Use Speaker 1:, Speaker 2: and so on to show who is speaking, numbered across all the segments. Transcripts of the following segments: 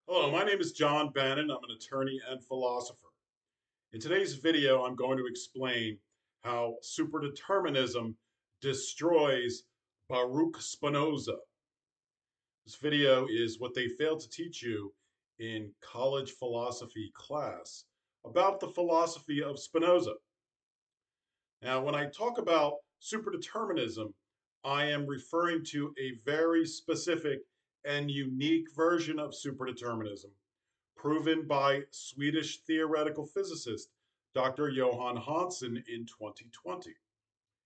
Speaker 1: Hello, my name is John Bannon. I'm an attorney and philosopher. In today's video, I'm going to explain how superdeterminism destroys Baruch Spinoza. This video is what they failed to teach you in college philosophy class about the philosophy of Spinoza. Now, when I talk about superdeterminism, I am referring to a very specific and unique version of superdeterminism proven by Swedish theoretical physicist Dr. Johan Hansen in 2020.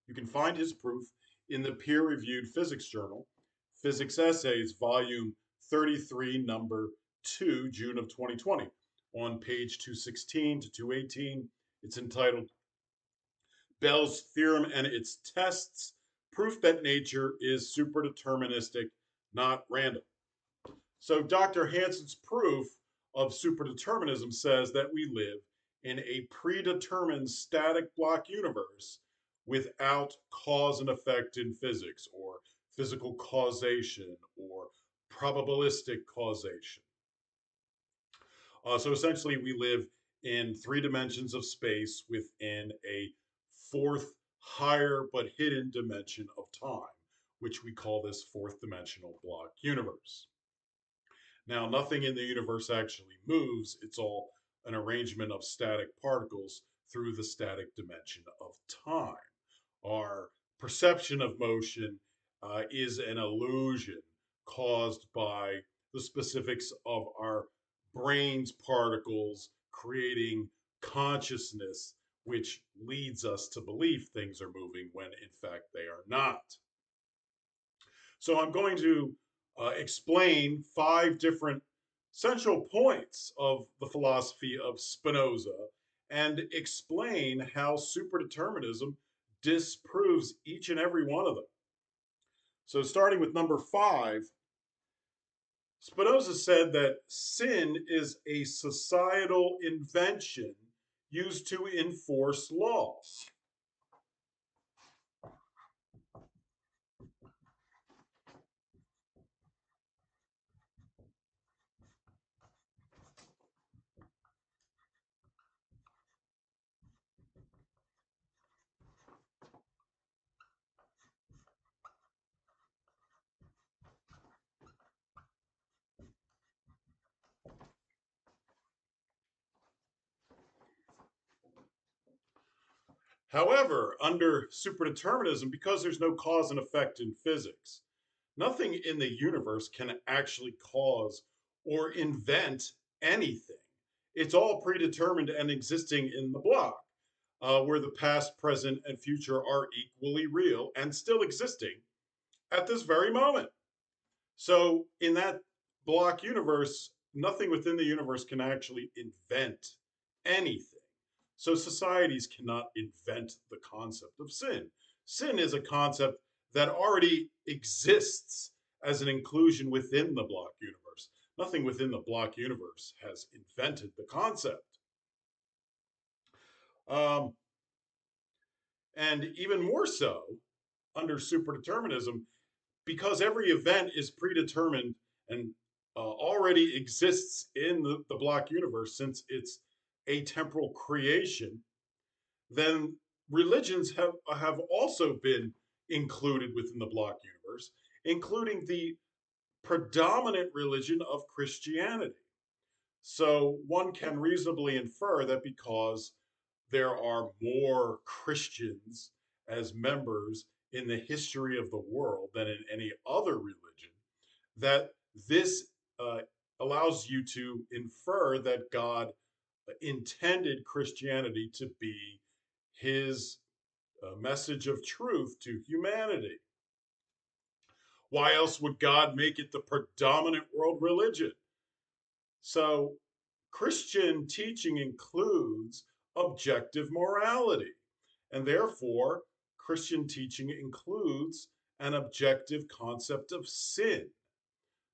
Speaker 1: You can find his proof in the peer-reviewed physics journal, Physics Essays, volume 33, number 2, June of 2020. On page 216 to 218, it's entitled Bell's Theorem and Its Tests, Proof that Nature is Superdeterministic, Not Random. So Dr. Hansen's proof of superdeterminism says that we live in a predetermined static block universe without cause and effect in physics or physical causation or probabilistic causation. So essentially, we live in three dimensions of space within a fourth, higher but hidden dimension of time, which we call this fourth dimensional block universe. Now, nothing in the universe actually moves. It's all an arrangement of static particles through the static dimension of time. Our perception of motion is an illusion caused by the specifics of our brain's particles creating consciousness, which leads us to believe things are moving when in fact they are not. So I'm going to explain five different central points of the philosophy of Spinoza and explain how superdeterminism disproves each and every one of them. So, starting with number five, Spinoza said that sin is a societal invention used to enforce laws. However, under superdeterminism, because there's no cause and effect in physics, nothing in the universe can actually cause or invent anything. It's all predetermined and existing in the block, where the past, present, and future are equally real and still existing at this very moment. So, in that block universe, nothing within the universe can actually invent anything. So, societies cannot invent the concept of sin. Sin is a concept that already exists as an inclusion within the block universe. Nothing within the block universe has invented the concept. Um, and even more so, under superdeterminism, because every event is predetermined and already exists in the block universe since it's atemporal creation, then religions have also been included within the block universe, including the predominant religion of Christianity. So one can reasonably infer that because there are more Christians as members in the history of the world than in any other religion, that this uh, allows you to infer that God intended Christianity to be his message of truth to humanity. Why else would God make it the predominant world religion? So, Christian teaching includes objective morality, and therefore, Christian teaching includes an objective concept of sin.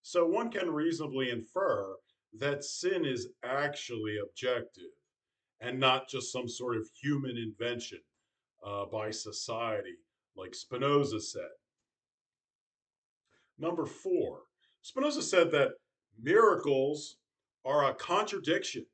Speaker 1: So, one can reasonably infer that sin is actually objective and not just some sort of human invention by society, like Spinoza said. Number four, Spinoza said that miracles are a contradiction.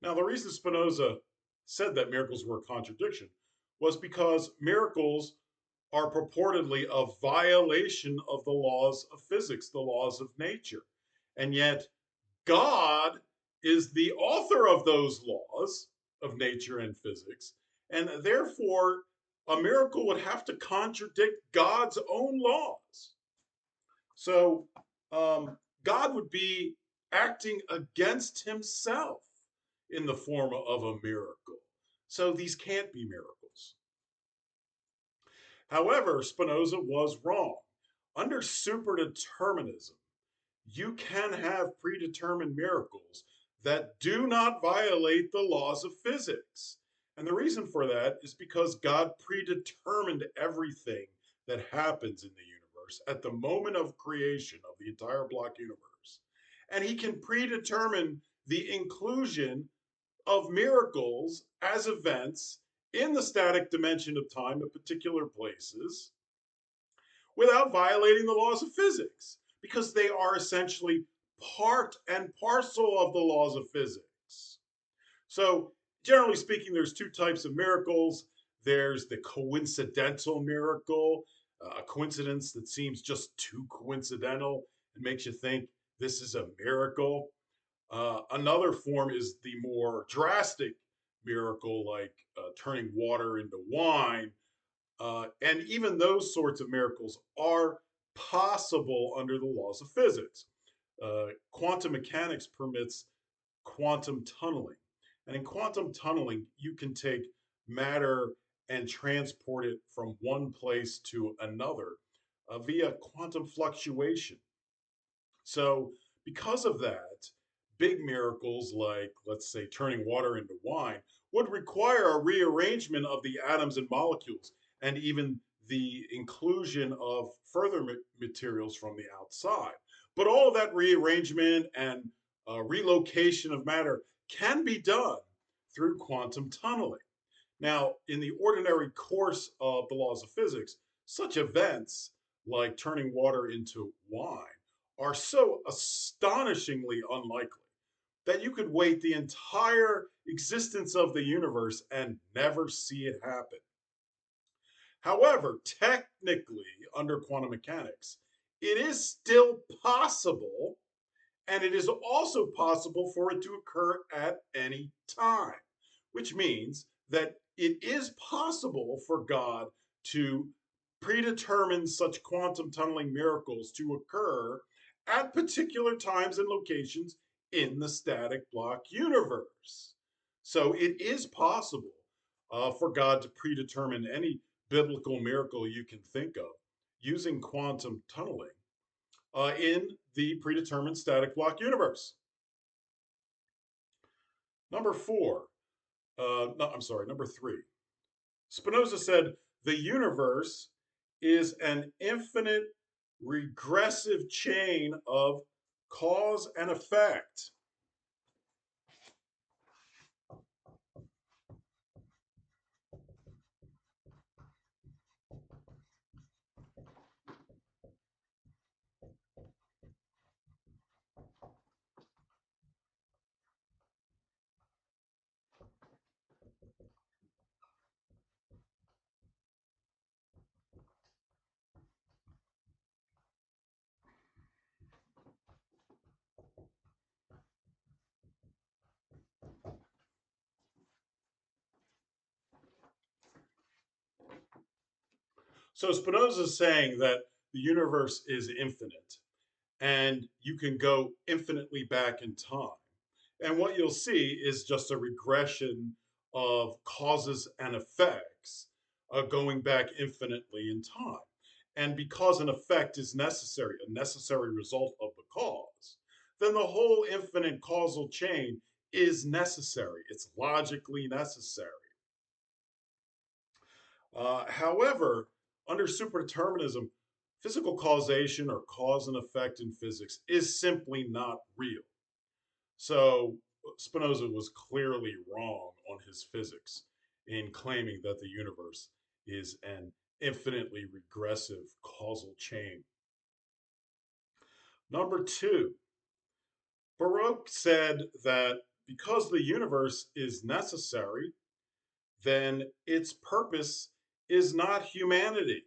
Speaker 1: Now, the reason Spinoza said that miracles were a contradiction was because miracles are purportedly a violation of the laws of physics, the laws of nature. And yet, God is the author of those laws of nature and physics. And therefore, a miracle would have to contradict God's own laws. So, God would be acting against himself in the form of a miracle. So, these can't be miracles. However, Spinoza was wrong. Under superdeterminism, you can have predetermined miracles that do not violate the laws of physics. And the reason for that is because God predetermined everything that happens in the universe at the moment of creation of the entire block universe. And he can predetermine the inclusion of miracles as events in the static dimension of time at particular places without violating the laws of physics because they are essentially part and parcel of the laws of physics. So, generally speaking, there's two types of miracles. There's the coincidental miracle, a coincidence that seems just too coincidental and makes you think this is a miracle. Another form is the more drastic miracle, like turning water into wine. And even those sorts of miracles are possible under the laws of physics. Quantum mechanics permits quantum tunneling. And in quantum tunneling, you can take matter and transport it from one place to another via quantum fluctuation. So, because of that, big miracles like, let's say, turning water into wine would require a rearrangement of the atoms and molecules and even the inclusion of further materials from the outside. But all of that rearrangement and relocation of matter can be done through quantum tunneling. Now, in the ordinary course of the laws of physics, such events like turning water into wine are so astonishingly unlikely that you could wait the entire existence of the universe and never see it happen. However, technically, under quantum mechanics, it is still possible, and it is also possible for it to occur at any time, which means that it is possible for God to predetermine such quantum tunneling miracles to occur at particular times and locations in the static block universe. So it is possible for God to predetermine any biblical miracle you can think of using quantum tunneling in the predetermined static block universe. Number four, no, I'm sorry, number three. Spinoza said the universe is an infinite regressive chain of cause and effect. So Spinoza is saying that the universe is infinite and you can go infinitely back in time. And what you'll see is just a regression of causes and effects going back infinitely in time. And because an effect is necessary, a necessary result of the cause, then the whole infinite causal chain is necessary. It's logically necessary. However, under superdeterminism, physical causation or cause and effect in physics is simply not real. So Spinoza was clearly wrong on his physics in claiming that the universe is an infinitely regressive causal chain. Number two, Baruch said that because the universe is necessary, then its purpose is not humanity.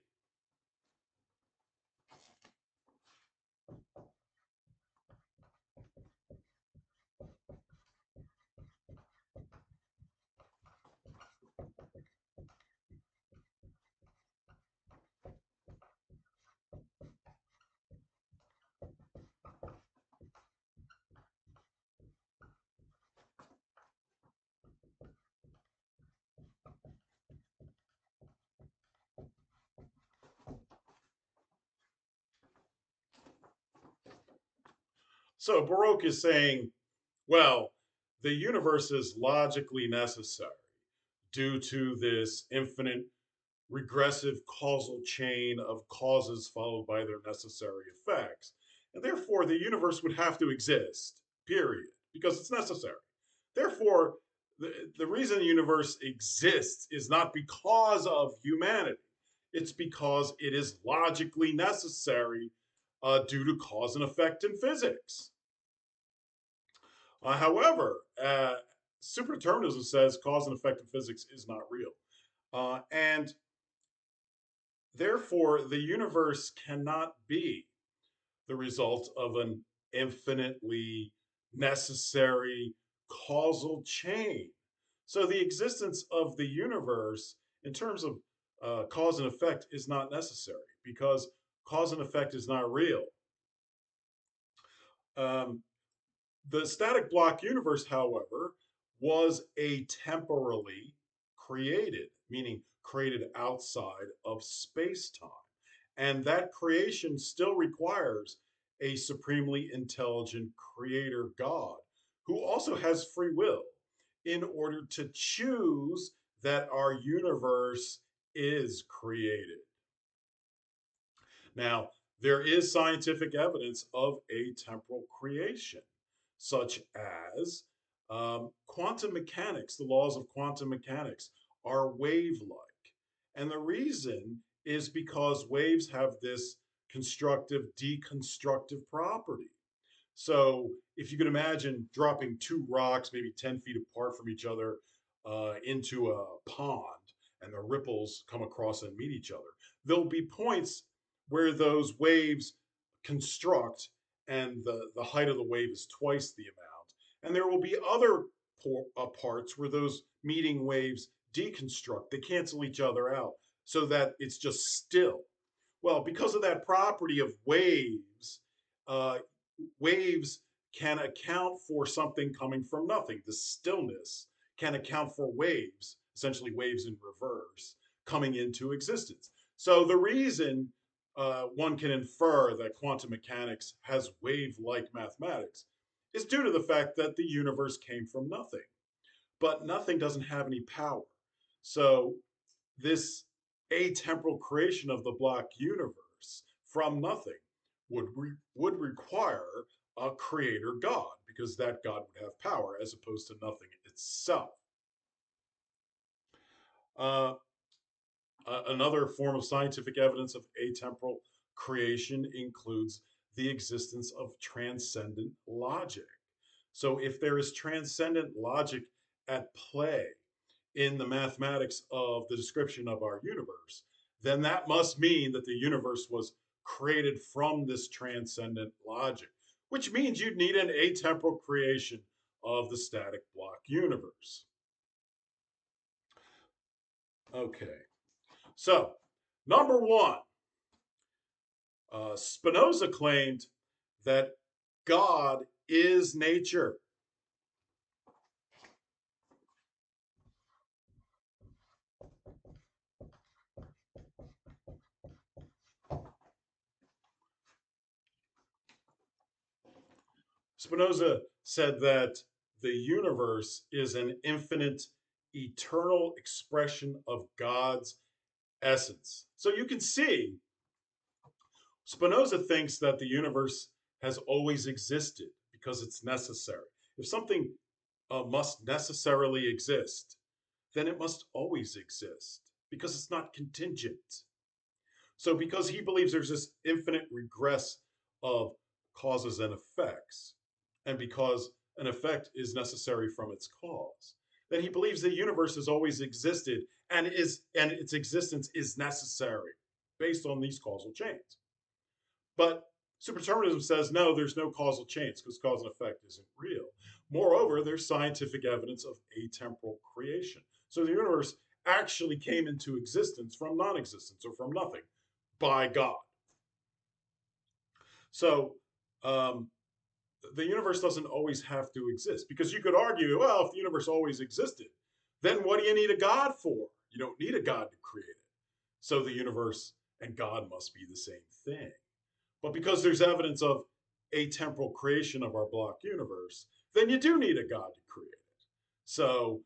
Speaker 1: So Baruch is saying, well, the universe is logically necessary due to this infinite regressive causal chain of causes followed by their necessary effects. And therefore, the universe would have to exist, period, because it's necessary. Therefore, the reason the universe exists is not because of humanity, it's because it is logically necessary due to cause and effect in physics. However, superdeterminism says cause and effect in physics is not real. And therefore, the universe cannot be the result of an infinitely necessary causal chain. So, the existence of the universe, in terms of cause and effect, is not necessary because cause and effect is not real. Um, the static block universe, however, was atemporally created, meaning created outside of space time. And that creation still requires a supremely intelligent creator God who also has free will in order to choose that our universe is created. Now, there is scientific evidence of atemporal creation, such as quantum mechanics. The laws of quantum mechanics are wave like. And the reason is because waves have this constructive deconstructive property. So if you can imagine dropping two rocks, maybe 10 feet apart from each other, into a pond, and the ripples come across and meet each other, there'll be points where those waves construct, and the height of the wave is twice the amount. And there will be other parts where those meeting waves deconstruct, they cancel each other out so that it's just still. Well, because of that property of waves, uh, waves can account for something coming from nothing. The stillness can account for waves, essentially waves in reverse, coming into existence. So the reason one can infer that quantum mechanics has wave like mathematics is due to the fact that the universe came from nothing, but nothing doesn't have any power. So this atemporal creation of the block universe from nothing would require a creator God, because that God would have power as opposed to nothing itself. Uh, Another form of scientific evidence of atemporal creation includes the existence of transcendent logic. So, if there is transcendent logic at play in the mathematics of the description of our universe, then that must mean that the universe was created from this transcendent logic, which means you'd need an atemporal creation of the static block universe. Okay, so number one, Spinoza claimed that God is nature. Spinoza said that the universe is an infinite, eternal expression of God's essence. So you can see Spinoza thinks that the universe has always existed because it's necessary. If something must necessarily exist, then it must always exist because it's not contingent. So, because he believes there's this infinite regress of causes and effects, and because an effect is necessary from its cause, then he believes the universe has always existed and its existence is necessary based on these causal chains. But superdeterminism says no, there's no causal chains because cause and effect isn't real. Moreover, there's scientific evidence of atemporal creation. So the universe actually came into existence from non existence or from nothing by God. So um, the universe doesn't always have to exist because you could argue, well, if the universe always existed, then what do you need a God for? You don't need a God to create it. So the universe and God must be the same thing. But because there's evidence of atemporal creation of our block universe, then you do need a God to create it. So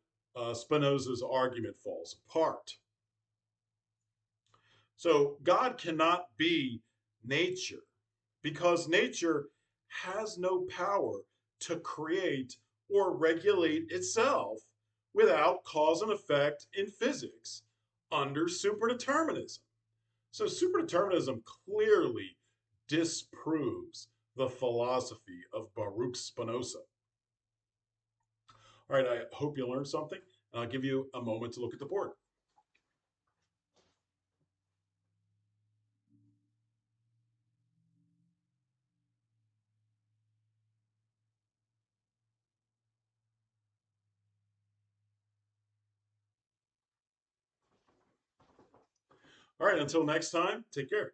Speaker 1: Spinoza's argument falls apart. So God cannot be nature because nature has no power to create or regulate itself without cause and effect in physics under superdeterminism. So superdeterminism clearly disproves the philosophy of Baruch Spinoza. All right, I hope you learned something, and I'll give you a moment to look at the board. All right, until next time, take care.